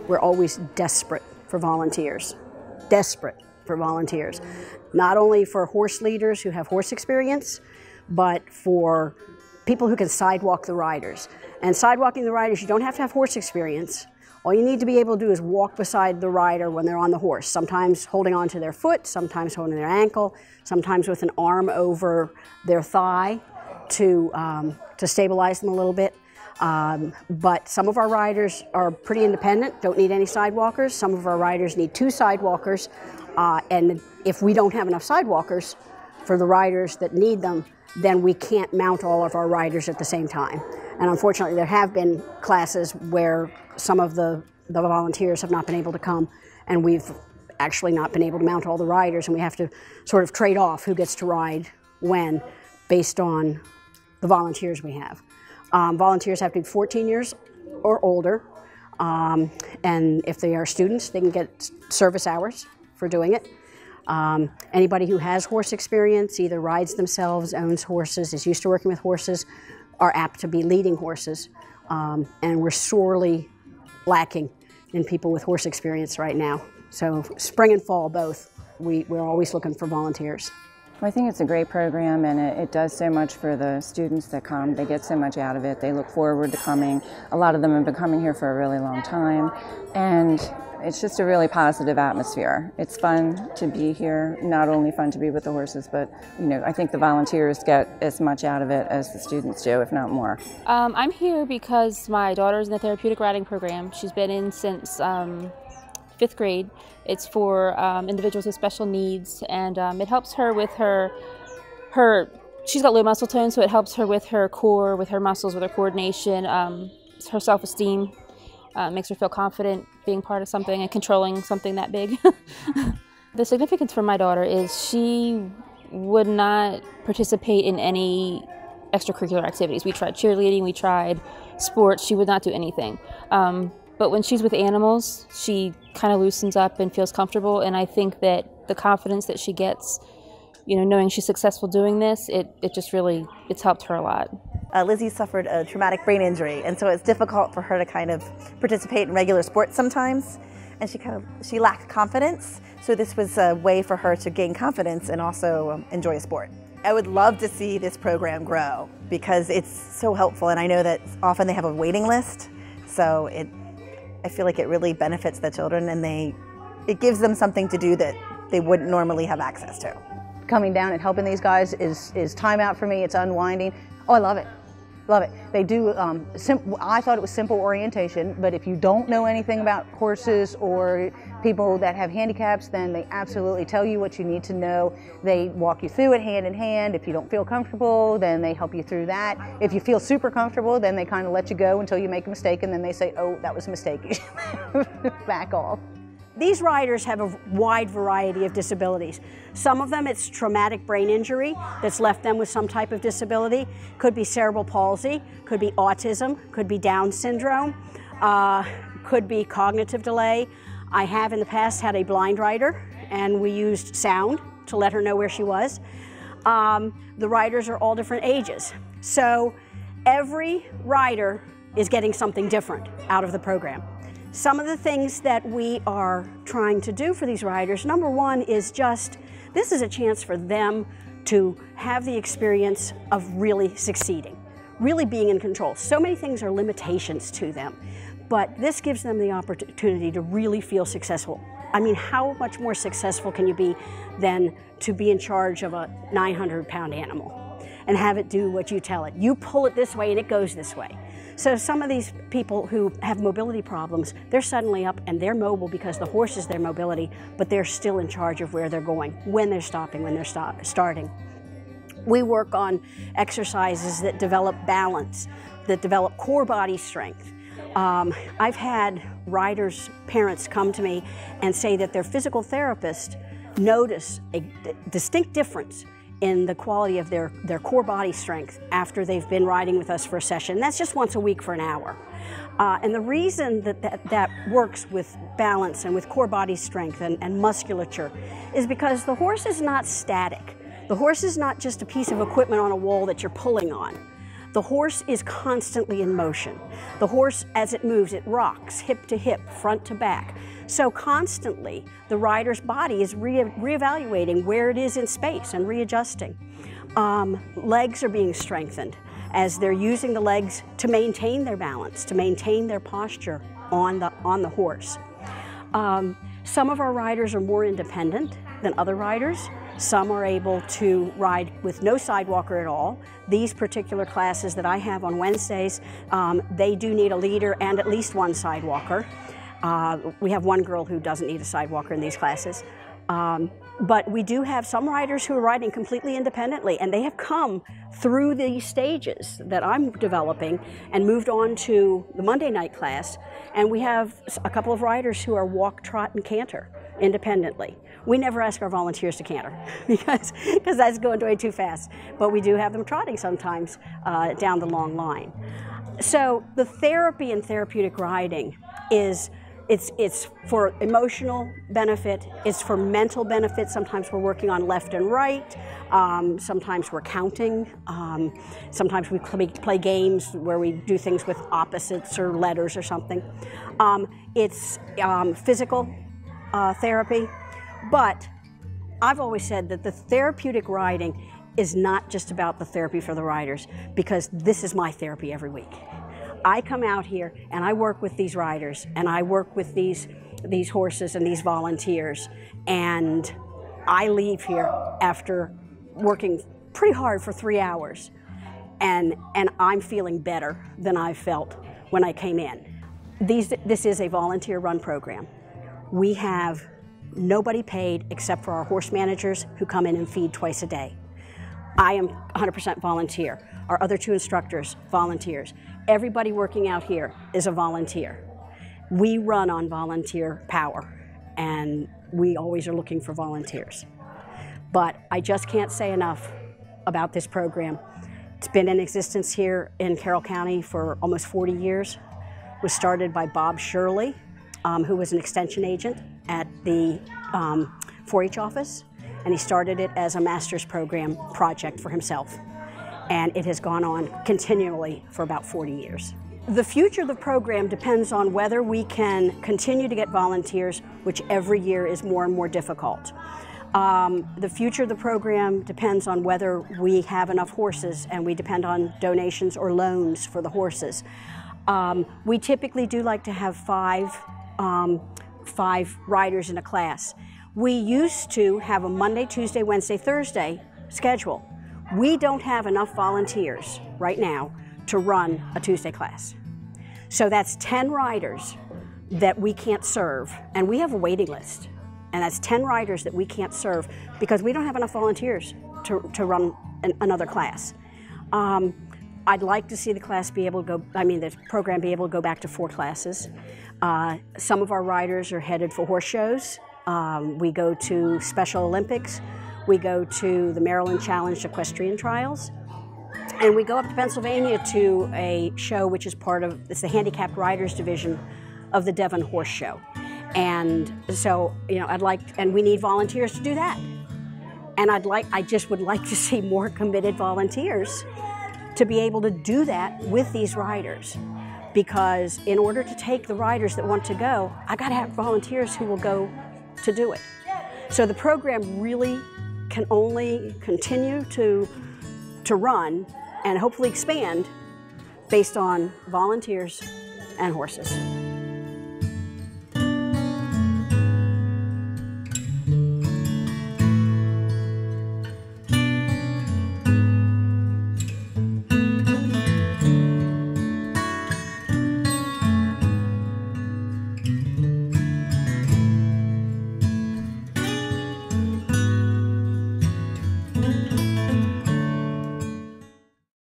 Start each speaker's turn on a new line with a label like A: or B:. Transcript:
A: we're always desperate for volunteers. Desperate for volunteers. Not only for horse leaders who have horse experience, but for people who can sidewalk the riders. And sidewalking the riders, you don't have to have horse experience. All you need to be able to do is walk beside the rider when they're on the horse, sometimes holding onto their foot, sometimes holding their ankle, sometimes with an arm over their thigh to stabilize them a little bit. But some of our riders are pretty independent, don't need any sidewalkers. Some of our riders need 2 sidewalkers. And if we don't have enough sidewalkers for the riders that need them, then we can't mount all of our riders at the same time. And unfortunately, there have been classes where some of the volunteers have not been able to come, and we've actually not been able to mount all the riders, and we have to sort of trade off who gets to ride when based on the volunteers we have. Volunteers have to be 14 years or older, and if they are students, they can get service hours for doing it. Anybody who has horse experience, either rides themselves, owns horses, is used to working with horses, are apt to be leading horses. And we're sorely lacking in people with horse experience right now. So spring and fall both, we're always looking for volunteers.
B: Well, I think it's a great program, and it does so much for the students that come. They get so much out of it. They look forward to coming. A lot of them have been coming here for a really long time, and it's just a really positive atmosphere. It's fun to be here, not only fun to be with the horses, but I think the volunteers get as much out of it as the students do, if not more.
C: I'm here because my daughter's in the Therapeutic riding program. She's been in since 5th grade. It's for individuals with special needs, and it helps her with her she's got low muscle tone, so it helps her with her core, with her muscles, with her coordination, her self-esteem. Makes her feel confident being part of something and controlling something that big. The significance for my daughter is she would not participate in any extracurricular activities. We tried cheerleading, we tried sports, she would not do anything. But when she's with animals, she kind of loosens up and feels comfortable, and I think that the confidence that she gets, knowing she's successful doing this, it's helped her a lot.
D: Lizzie suffered a traumatic brain injury, and so it's difficult for her to kind of participate in regular sports sometimes, and she lacked confidence, so this was a way for her to gain confidence and also enjoy a sport. I would love to see this program grow because it's so helpful, and I know that often they have a waiting list, so I feel like it really benefits the children, and it gives them something to do that they wouldn't normally have access to.
E: Coming down and helping these guys is time out for me. It's unwinding. Oh, I love it. Love it. They do, I thought it was simple orientation, but if you don't know anything about horses or people that have handicaps, then they absolutely tell you what you need to know. They walk you through it hand in hand. If you don't feel comfortable, then they help you through that. If you feel super comfortable, then they kind of let you go until you make a mistake, and then they say, oh, that was a mistake. Back off.
A: These riders have a wide variety of disabilities. Some of them, it's traumatic brain injury that's left them with some type of disability. Could be cerebral palsy, could be autism, could be Down syndrome, could be cognitive delay. I have in the past had a blind rider, and we used sound to let her know where she was. The riders are all different ages. So every rider is getting something different out of the program. Some of the things that we are trying to do for these riders, number one is this is a chance for them to have the experience of really succeeding, really being in control. So many things are limitations to them, but this gives them the opportunity to really feel successful. I mean, how much more successful can you be than to be in charge of a 900-pound animal and have it do what you tell it? You pull it this way and it goes this way. So some of these people who have mobility problems, they're suddenly up and they're mobile because the horse is their mobility, but they're still in charge of where they're going, when they're stopping, when they're starting. We work on exercises that develop balance, that develop core body strength. I've had riders' parents come to me and say that their physical therapist noticed a distinct difference in the quality of their core body strength after they've been riding with us for a session. That's just once a week for an hour. And the reason that works with balance and with core body strength and musculature is because the horse is not static. The horse is not just a piece of equipment on a wall that you're pulling on. The horse is constantly in motion. The horse, as it moves, it rocks hip to hip, front to back. So constantly, the rider's body is reevaluating where it is in space and readjusting. Legs are being strengthened as they're using the legs to maintain their balance, to maintain their posture on the horse. Some of our riders are more independent than other riders. Some are able to ride with no sidewalker at all. These particular classes that I have on Wednesdays, they do need a leader and at least one sidewalker. We have one girl who doesn't need a sidewalker in these classes. But we do have some riders who are riding completely independently, and they have come through these stages that I'm developing and moved on to the Monday night class. And we have a couple of riders who are walk, trot, and canter independently. We never ask our volunteers to canter because that's going way too fast. But we do have them trotting sometimes down the long line. So the therapy in therapeutic riding is it's for emotional benefit, it's for mental benefit. Sometimes we're working on left and right, sometimes we're counting, sometimes we play games where we do things with opposites or letters or something. It's physical therapy, but I've always said that the therapeutic riding is not just about the therapy for the riders, because this is my therapy every week. I come out here and I work with these riders and I work with these horses and these volunteers, and I leave here after working pretty hard for 3 hours and I'm feeling better than I felt when I came in. This is a volunteer run program. We have nobody paid except for our horse managers who come in and feed twice a day. I am 100% volunteer. Our other 2 instructors, volunteers. Everybody working out here is a volunteer. We run on volunteer power, and we always are looking for volunteers. But I just can't say enough about this program. It's been in existence here in Carroll County for almost 40 years. It was started by Bob Shirley, who was an extension agent at the 4-H office, and he started it as a master's program project for himself. And it has gone on continually for about 40 years. The future of the program depends on whether we can continue to get volunteers, which every year is more and more difficult. The future of the program depends on whether we have enough horses, and we depend on donations or loans for the horses. We typically do like to have five riders in a class. We used to have a Monday, Tuesday, Wednesday, Thursday schedule. We don't have enough volunteers right now to run a Tuesday class. So that's 10 riders that we can't serve, and we have a waiting list. And that's 10 riders that we can't serve because we don't have enough volunteers to run another class. I'd like to see the class be able to the program be able to go back to 4 classes. Some of our riders are headed for horse shows. We go to Special Olympics. We go to the Maryland Challenge Equestrian Trials, and we go up to Pennsylvania to a show which is it's the Handicapped Riders Division of the Devon Horse Show. And so, and we need volunteers to do that. And I just would like to see more committed volunteers to be able to do that with these riders. Because in order to take the riders that want to go, I gotta have volunteers who will go to do it. So the program really can only continue to run and hopefully expand based on volunteers and horses.